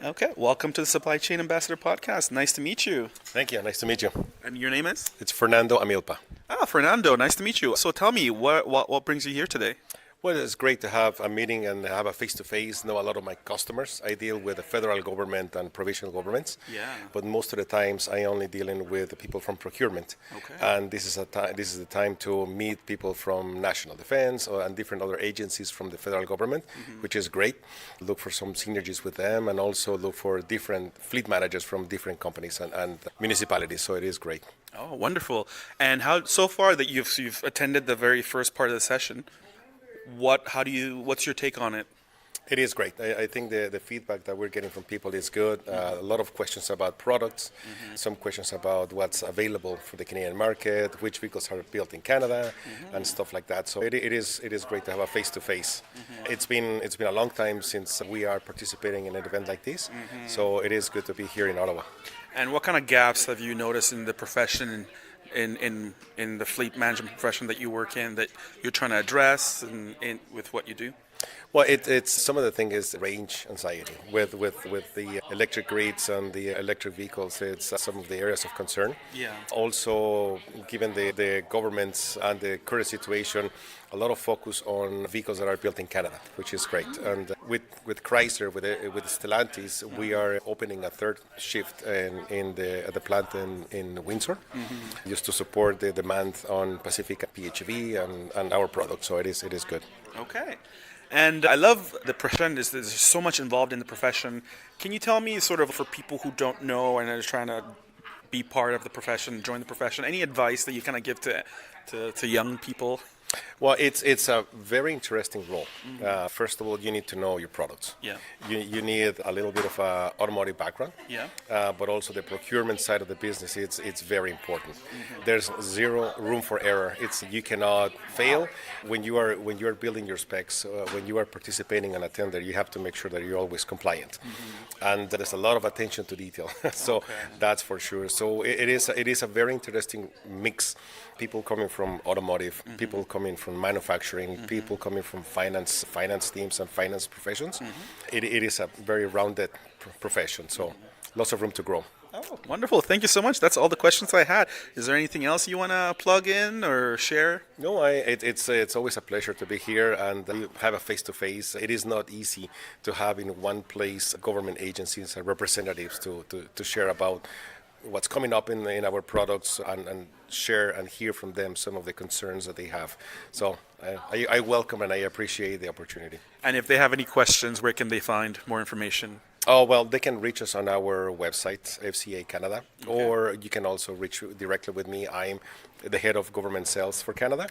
Okay, welcome to the Supply Chain Ambassador Podcast. Nice to meet you. Thank you. Nice to meet you. And your name is? It's Fernando Amilpa. Ah, Fernando. Nice to meet you. So tell me, what brings you here today? Well, it's great to have a meeting and have a face-to-face. Know a lot of my customers. I deal with the federal government and provincial governments. Yeah. But most of the times, I only dealing with the people from procurement. Okay. And this is the time to meet people from national defense and different other agencies from the federal government, which is great. Look for some synergies with them, and also look for different fleet managers from different companies and municipalities. So it is great. Oh, wonderful. And how so far that you've attended the very first part of the session? What's your take on it? It is great. I think the feedback that we're getting from people is good. A lot of questions about products, some questions about what's available for the Canadian market, which vehicles are built in Canada, and stuff like that. So it is great to have a face-to-face. It's been a long time since we are participating in an event like this, so it is good to be here in Ottawa. And what kind of gaps have you noticed in the profession, in the fleet management profession that you work in, that you're trying to address with what you do? Well, it's some of the thing is range anxiety with the electric grids and the electric vehicles. It's some of the areas of concern. Yeah. Also, given the governments and the current situation, a lot of focus on vehicles that are built in Canada, which is great. And with Chrysler, with Stellantis, we are opening a third shift at the plant in Windsor, just to support the demand on Pacific PHEV and our products. So it is good. Okay. And I love the profession. There's so much involved in the profession. Can you tell me, sort of, for people who don't know and are trying to be part of the profession, join the profession, any advice that you kind of give to young people? Well, it's a very interesting role. First of all, you need to know your products. Yeah. You need a little bit of a automotive background. Yeah. But also the procurement side of the business. It's very important. There's zero room for error. You cannot fail when you are building your specs. When you are participating in a tender, you have to make sure that you're always compliant. And there's a lot of attention to detail. So that's for sure. So it is a very interesting mix. People coming from automotive, people coming from manufacturing, people coming from finance teams and finance professions. It is a very rounded profession, so lots of room to grow. Oh, wonderful. Thank you so much. That's all the questions I had. Is there anything else you want to plug in or share? No, it's always a pleasure to be here and have a face-to-face. It is not easy to have in one place government agencies and representatives to share about what's coming up in our products and share and hear from them some of the concerns that they have. So I welcome and I appreciate the opportunity. And if they have any questions, where can they find more information? Oh, well, they can reach us on our website, FCA Canada, or you can also reach directly with me. I'm the head of government sales for Canada,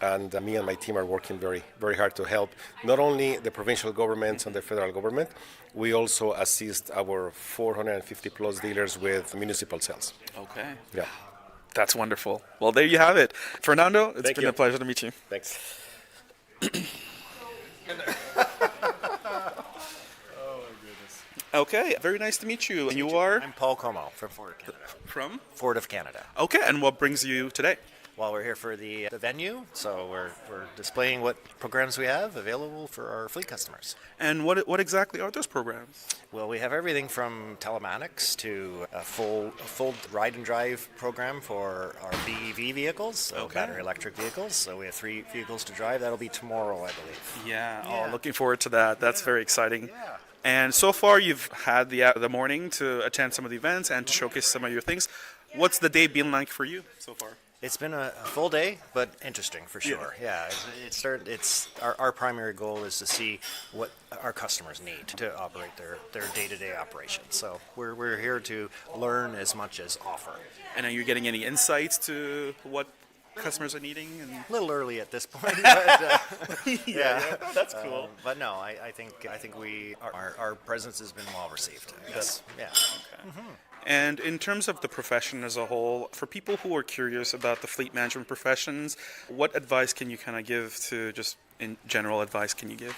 and me and my team are working very, very hard to help not only the provincial governments and the federal government, we also assist our 450 plus dealers with municipal sales. Okay. Yeah. That's wonderful. Well, there you have it. Fernando, it's Thank been you. a pleasure to meet you. Thanks. Okay, very nice to meet you. And you are? I'm Paul Como from Ford of Canada. From? Ford of Canada. Okay, and what brings you today? Well, we're here for the venue, so we're displaying what programs we have available for our fleet customers. And what exactly are those programs? Well, we have everything from telematics to a full ride and drive program for our BEV vehicles, so battery electric vehicles. So we have 3 vehicles to drive. That'll be tomorrow, I believe. Yeah. Yeah. Oh, looking forward to that. That's very exciting. Yeah. And so far, you've had the morning to attend some of the events and to showcase some of your things. What's the day been like for you so far? It's been a full day, but interesting for sure. Yeah, it's our primary goal is to see what our customers need to operate their day-to-day operations. So we're here to learn as much as offer. And are you getting any insights to what customers are needing? And A little early at this point, but yeah, that's cool. but no, I think our presence has been well received. Yes. Yeah. And in terms of the profession as a whole, for people who are curious about the fleet management professions, what advice can you kind of give to, just in general advice can you give?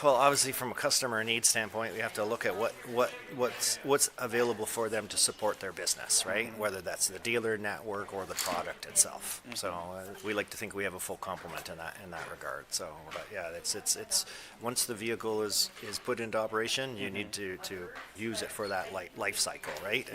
Well, obviously, from a customer needs standpoint, we have to look at what's available for them to support their business, right? Whether that's the dealer network or the product itself. So we like to think we have a full complement in that regard. So, but yeah, it's once the vehicle is put into operation, you need to use it for that life cycle, right?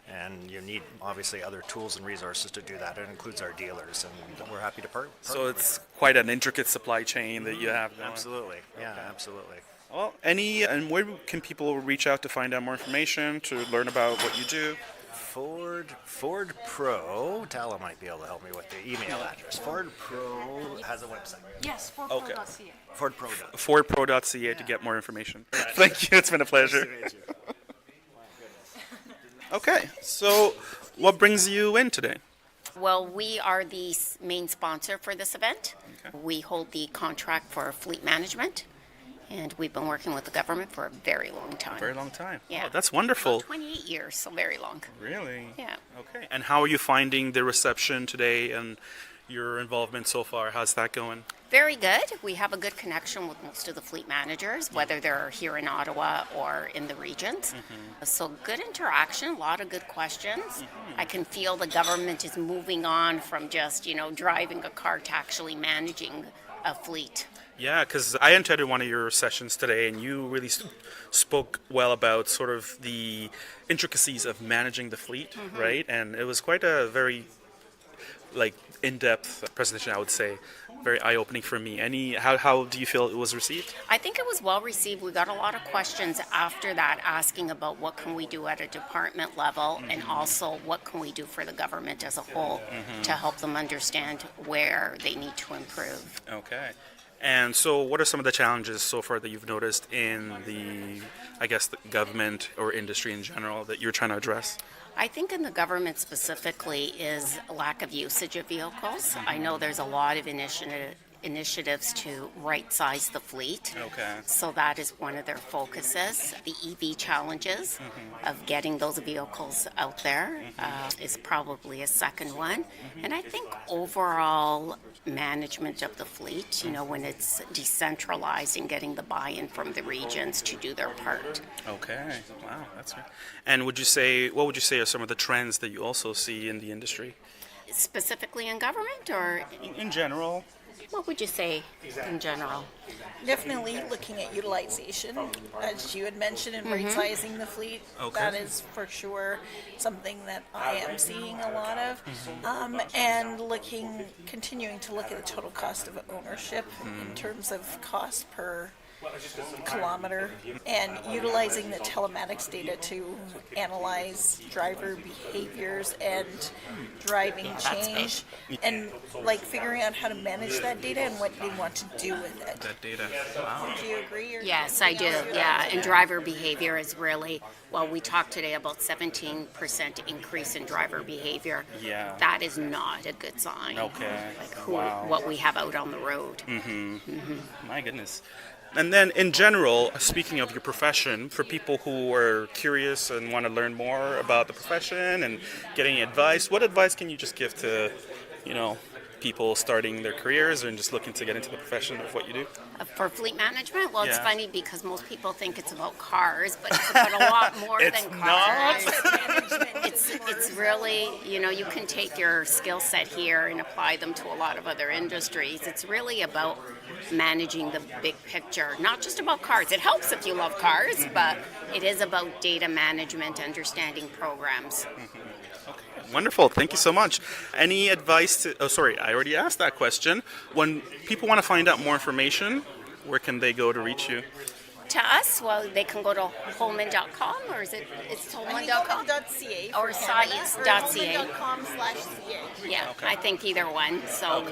And you need obviously other tools and resources to do that. It includes our dealers, and we're happy to partner. So it's quite an intricate supply chain that you have going. Absolutely, yeah, absolutely. Well, and where can people reach out to find out more information, to learn about what you do? Ford Pro, Tala might be able to help me with the email address. Ford Pro has a website. Yes, fordpro.ca. FordPro.ca to get more information. Thank you. It's been a pleasure. Okay, so what brings you in today? Well, we are the main sponsor for this event. Okay. We hold the contract for fleet management, and we've been working with the government for a very long time. Very long time. Yeah. Oh, that's wonderful. About 28 years, so very long. Really? Yeah. Okay. And how are you finding the reception today and your involvement so far? How's that going? Very good. We have a good connection with most of the fleet managers, whether they're here in Ottawa or in the regions. So good interaction, a lot of good questions. I can feel the government is moving on from just, driving a car to actually managing a fleet. Yeah, because I attended one of your sessions today, and you really spoke well about sort of the intricacies of managing the fleet, right? And it was quite a very in-depth presentation, I would say. Very eye-opening for me. How do you feel it was received? I think it was well received. We got a lot of questions after that asking about what can we do at a department level and also what can we do for the government as a whole to help them understand where they need to improve. Okay. And so what are some of the challenges so far that you've noticed in the government or industry in general that you're trying to address? I think in the government specifically is lack of usage of vehicles. I know there's a lot of initiatives to right-size the fleet. Okay. So that is one of their focuses. The EV challenges of getting those vehicles out there is probably a second one. And I think overall management of the fleet, when it's decentralized and getting the buy-in from the regions to do their part. Okay. Wow, that's right. And what would you say are some of the trends that you also see in the industry? Specifically in government or? In general? What would you say in general? Definitely looking at utilization, as you had mentioned, and right-sizing the fleet. Okay. That is for sure something that I am seeing a lot of. And continuing to look at the total cost of ownership in terms of cost per kilometer, and utilizing the telematics data to analyze driver behaviors and driving change, and figuring out how to manage that data and what they want to do with it. That data. Wow. Do you agree? Or Yes, I do. Yeah, and driver behavior is really, we talked today about 17% increase in driver behavior. Yeah. That is not a good sign. Okay. What we have out on the road. My goodness. And then in general, speaking of your profession, for people who are curious and want to learn more about the profession and getting advice, what advice can you just give to, people starting their careers and just looking to get into the profession of what you do? For fleet management, it's Yeah. funny because most people think it's about cars, but it's about a lot more It's than not. cars. It's really, you can take your skill set here and apply them to a lot of other industries. It's really about managing the big picture, not just about cars. It helps if you love cars, but it is about data management, understanding programs. Wonderful. Thank you so much. Any advice I already asked that question. When people want to find out more information, where can they go to reach you? To us, they can go to Holman.com, or it's Holman.com? Holman.ca Or science.ca. Holman.com/ca. Yeah, I think either one. So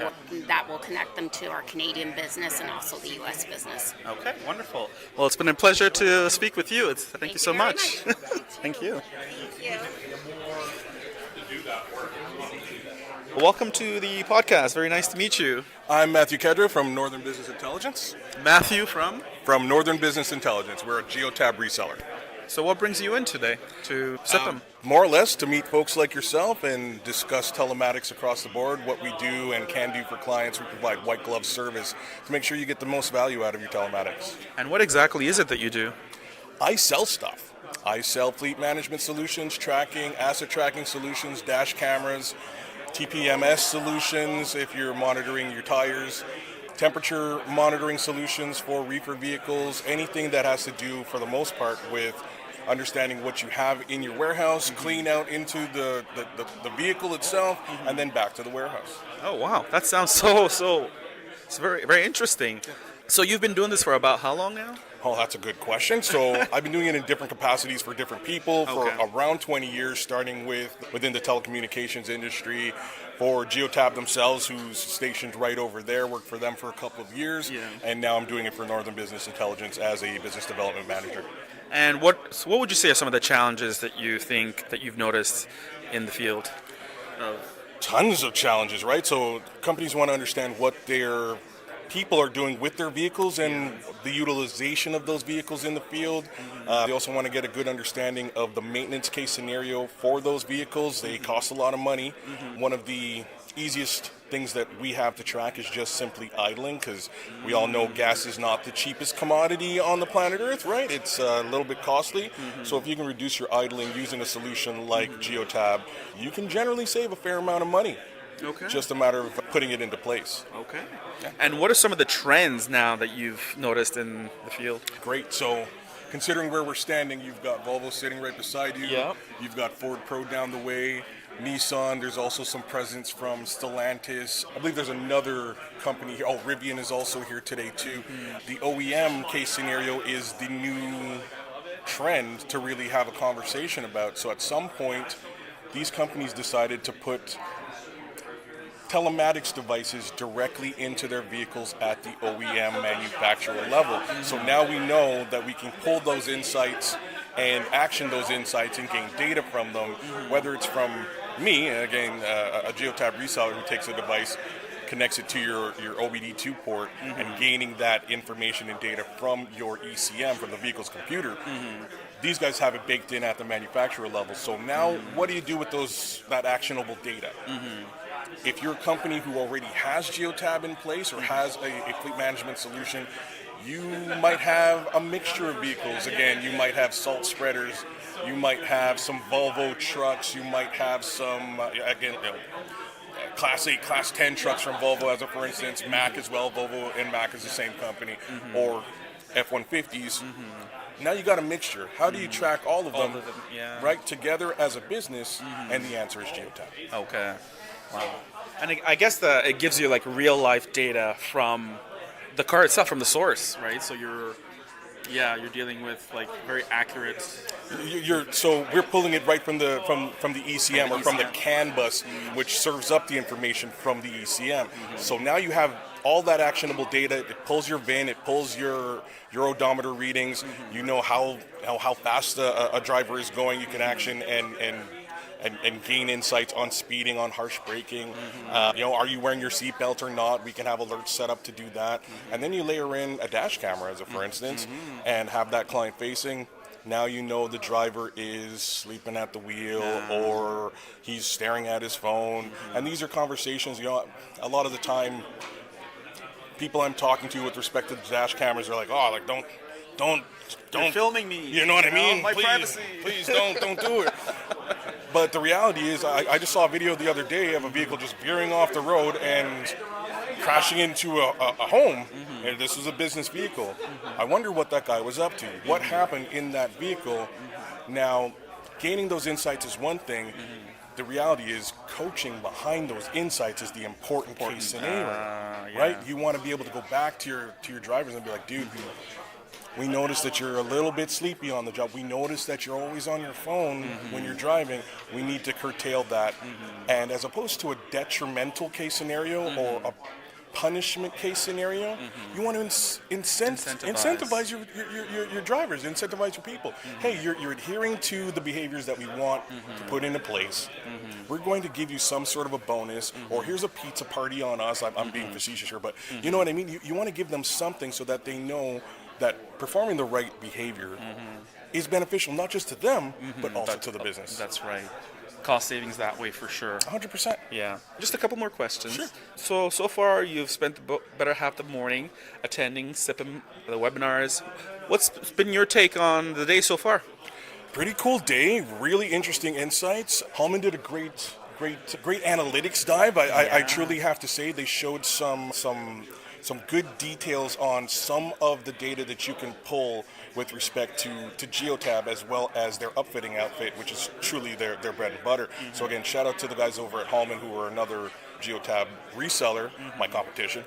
that will connect them to our Canadian business and also the U.S. business. Okay, wonderful. Well, it's been a pleasure to speak with you. Thank you so very much. Thank you. Welcome to the podcast. Very nice to meet you. I'm Matthew Kedra from Northern Business Intelligence. Matthew from? From Northern Business Intelligence. We're a Geotab reseller. So what brings you in today to SIPM? More or less to meet folks like yourself and discuss telematics across the board, what we do and can do for clients. We provide white glove service to make sure you get the most value out of your telematics. And what exactly is it that you do? I sell stuff. I sell fleet management solutions, tracking, asset tracking solutions, dash cameras, TPMS solutions if you're monitoring your tires, temperature monitoring solutions for reefer vehicles, anything that has to do, for the most part, with understanding what you have in your warehouse, clean out into the vehicle itself, and then back to the warehouse. Oh, wow. That sounds so it's very, very interesting. So you've been doing this for about how long now? Oh, that's a good question. So I've been doing it in different capacities for different people for Okay. around 20 years, starting within the telecommunications industry. For Geotab themselves, who's stationed right over there, worked for them for a couple of years, Yeah. and now I'm doing it for Northern Business Intelligence as a business development manager. And what would you say are some of the challenges that you think that you've noticed in the field? Tons of challenges, right? So companies want to understand what their people are doing with their vehicles and the utilization of those vehicles in the field. They also want to get a good understanding of the maintenance case scenario for those vehicles. They cost a lot of money. One of the easiest things that we have to track is just simply idling, because we all know gas is not the cheapest commodity on the planet Earth, right? It's a little bit costly. So if you can reduce your idling using a solution like Geotab, you can generally save a fair amount of money. Okay. Just a matter of putting it into place. Okay. And what are some of the trends now that you've noticed in the field? Great. So, considering where we're standing, you've got Volvo sitting right beside you. Yep. You've got Ford Pro down the way. Nissan. There's also some presence from Stellantis. I believe there's another company here. Oh, Rivian is also here today too. The OEM case scenario is the new trend to really have a conversation about. So, at some point, these companies decided to put telematics devices directly into their vehicles at the OEM manufacturer level. So now we know that we can pull those insights and action those insights and gain data from them, whether it's from me, again, a Geotab reseller who takes a device, connects it to your OBD2 port, and gaining that information and data from your ECM, from the vehicle's computer. These guys have it baked in at the manufacturer level. So now what do you do with that actionable data? If you're a company who already has Geotab in place or has a fleet management solution, you might have a mixture of vehicles. Again, you might have salt spreaders, you might have some Volvo trucks, you might have some, Class 8, Class 10 trucks from Volvo, as a for instance, Mack as well. Volvo and Mack is the same company, or F-150s. Now you got a mixture. How do you track all of them, yeah. right, together as a business? And the answer is Geotab. Okay. Wow. And I guess it gives you like real life data from the car itself, from the source, right? So you're dealing with like very accurate. So we're pulling it right from the ECM or from the CAN bus, which serves up the information from the ECM. So now you have all that actionable data. It pulls your VIN, it pulls your odometer readings. You know how fast a driver is going. You can action and gain insights on speeding, on harsh braking. Are you wearing your seatbelt or not? We can have alerts set up to do that. And then you layer in a dash camera, as a for instance, and have that client facing. Now you know the driver is sleeping at the wheel or he's staring at his phone. And these are conversations, a lot of the time, people I'm talking to with respect to the dash cameras are like, don't You're filming me. You know what I mean? My privacy. Please don't do it. But the reality is, I just saw a video the other day of a vehicle just veering off the road and crashing into a home. And this was a business vehicle. I wonder what that guy was up to. What happened in that vehicle? Now, gaining those insights is one thing. The reality is, coaching behind those insights is the important case scenario, right? You want to be able to go back to your drivers and be like, dude, we noticed that you're a little bit sleepy on the job. We noticed that you're always on your phone when you're driving. We need to curtail that. And as opposed to a detrimental case scenario or a punishment case scenario, you want to incentivize your drivers, incentivize your people. Hey, you're adhering to the behaviors that we want to put into place. We're going to give you some sort of a bonus, or here's a pizza party on us. I'm being facetious here, but you know what I mean? You want to give them something so that they know that performing the right behavior is beneficial not just to them, but also to the business. That's right. Cost savings that way for sure. 100%. Yeah. Just a couple more questions. Sure. So far you've spent the better half of the morning attending SIPM, the webinars. What's been your take on the day so far? Pretty cool day. Really interesting insights. Hallman did a great analytics dive. I truly have to say they showed some good details on some of the data that you can pull with respect to Geotab as well as their upfitting outfit, which is truly their bread and butter. So again, shout out to the guys over at Hallman who are another Geotab reseller, my competition.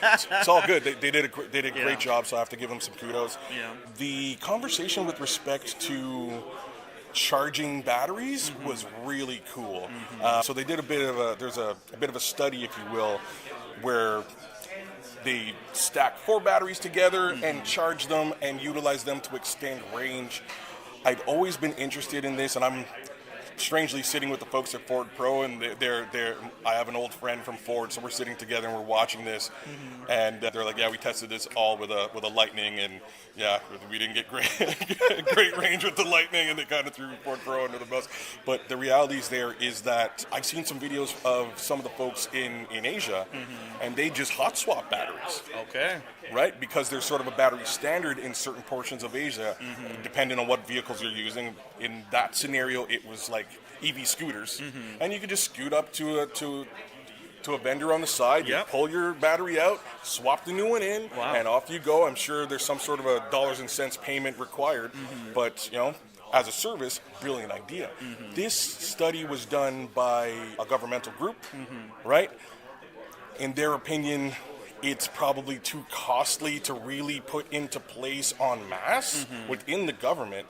It's all good. They did a great job, so I have to give them some kudos. Yeah. The conversation with respect to charging batteries was really cool. So they did there's a bit of a study, if you will, where they stack 4 batteries together and charge them and utilize them to extend range. I've always been interested in this, and I'm strangely sitting with the folks at Ford Pro, and I have an old friend from Ford, so we're sitting together and we're watching this, and they're like, yeah, we tested this all with a Lightning, and yeah, we didn't get great range with the Lightning, and they kind of threw Ford Pro under the bus. But the realities there is that I've seen some videos of some of the folks in Asia, and they just hot swap batteries. Okay. Right, because there's sort of a battery standard in certain portions of Asia, depending on what vehicles you're using. In that scenario, it was like EV scooters, and you could just scoot up to a vendor on the side. You pull your battery out, swap the new one in, and off you go. I'm sure there's some sort of a dollars and cents payment required, but as a service, brilliant idea. This study was done by a governmental group, right? In their opinion, it's probably too costly to really put into place en masse within the government.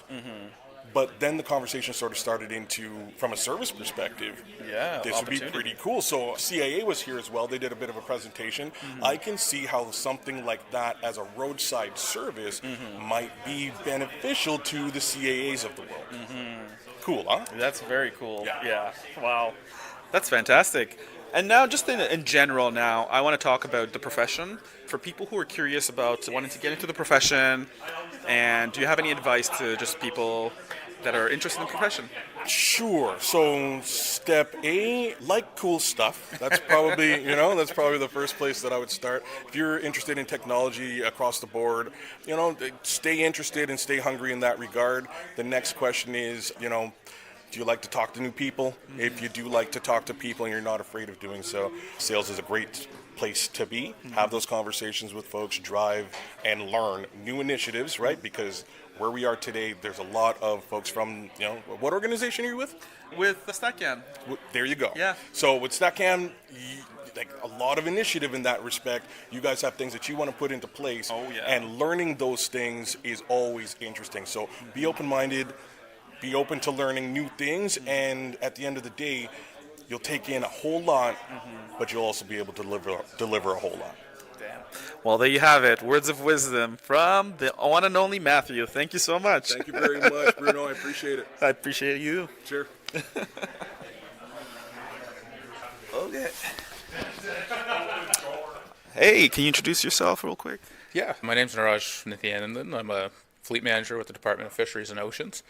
But then the conversation sort of started from a service perspective, this would be pretty cool. So CAA was here as well. They did a bit of a presentation. I can see how something like that as a roadside service might be beneficial to the CAAs of the world. Cool, huh? That's very cool. Yeah. Wow. That's fantastic. And now, just in general now, I want to talk about the profession. For people who are curious about wanting to get into the profession, and do you have any advice to just people that are interested in the profession? Sure. So step A, like cool stuff. That's probably, that's probably the first place that I would start. If you're interested in technology across the board, stay interested and stay hungry in that regard. The next question is, do you like to talk to new people? If you do like to talk to people and you're not afraid of doing so, sales is a great place to be. Have those conversations with folks, drive and learn new initiatives, right? Because where we are today, there's a lot of folks from, what organization are you with? With the StatCam. There you go. Yeah. So with StatCam, like a lot of initiative in that respect. You guys have things that you want to put into place. Oh, yeah. And learning those things is always interesting. So be open-minded. Be open to learning new things, and at the end of the day, you'll take in a whole lot, but you'll also be able to deliver a whole lot. Damn. Well, there you have it. Words of wisdom from the one and only Matthew. Thank you so much. Thank you very much, Bruno. I appreciate it. I appreciate you. Sure. Okay. Hey, can you introduce yourself real quick? Yeah, my name's Niraj Nithyanandan. I'm a fleet manager with the Department of Fisheries and Oceans.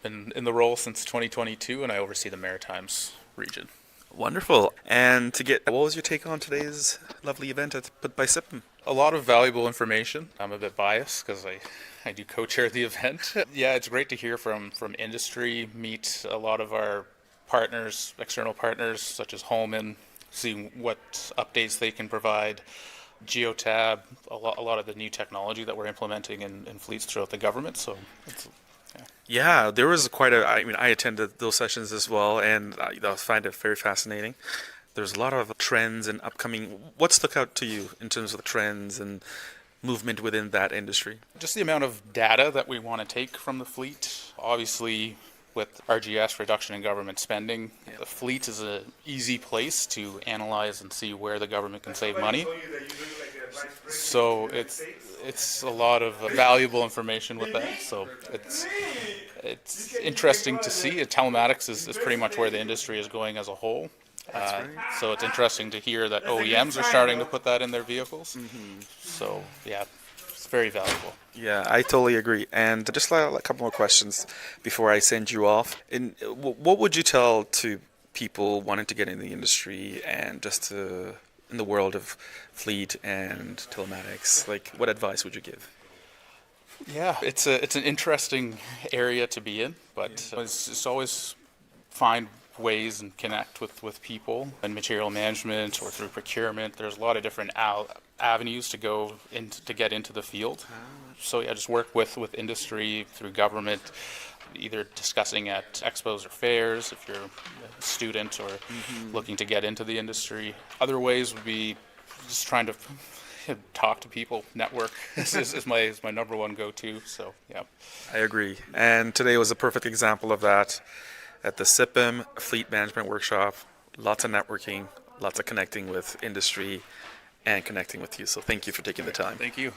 Been in the role since 2022, and I oversee the Maritimes region. Wonderful. And what was your take on today's lovely event put by SIPM? A lot of valuable information. I'm a bit biased because I do co-chair the event. Yeah, it's great to hear from industry, meet a lot of our partners, external partners such as Holman, see what updates they can provide. Geotab, a lot of the new technology that we're implementing in fleets throughout the government. So it's Yeah, there was I attended those sessions as well, and I find it very fascinating. There's a lot of trends and upcoming. What stuck out to you in terms of the trends and movement within that industry? Just the amount of data that we want to take from the fleet. Obviously, with RGS, reduction in government spending, the fleet is an easy place to analyze and see where the government can save money. So it's a lot of valuable information with that. So it's interesting to see. Telematics is pretty much where the industry is going as a whole. So it's interesting to hear that OEMs are starting to put that in their vehicles. So yeah, It's very valuable. Yeah, I totally agree. And just a couple more questions before I send you off. What would you tell to people wanting to get in the industry and just in the world of fleet and telematics? Like, what advice would you give? Yeah, it's an interesting area to be in, but it's always find ways and connect with people in material management or through procurement. There's a lot of different avenues to go to get into the field. So yeah, just work with industry, through government, either discussing at expos or fairs if you're a student or looking to get into the industry. Other ways would be just trying to talk to people, network is my number one go-to. So yeah, I agree. And today was a perfect example of that at the SIPM Fleet Management Workshop. Lots of networking, lots of connecting with industry and connecting with you. So thank you for taking the time. thank you.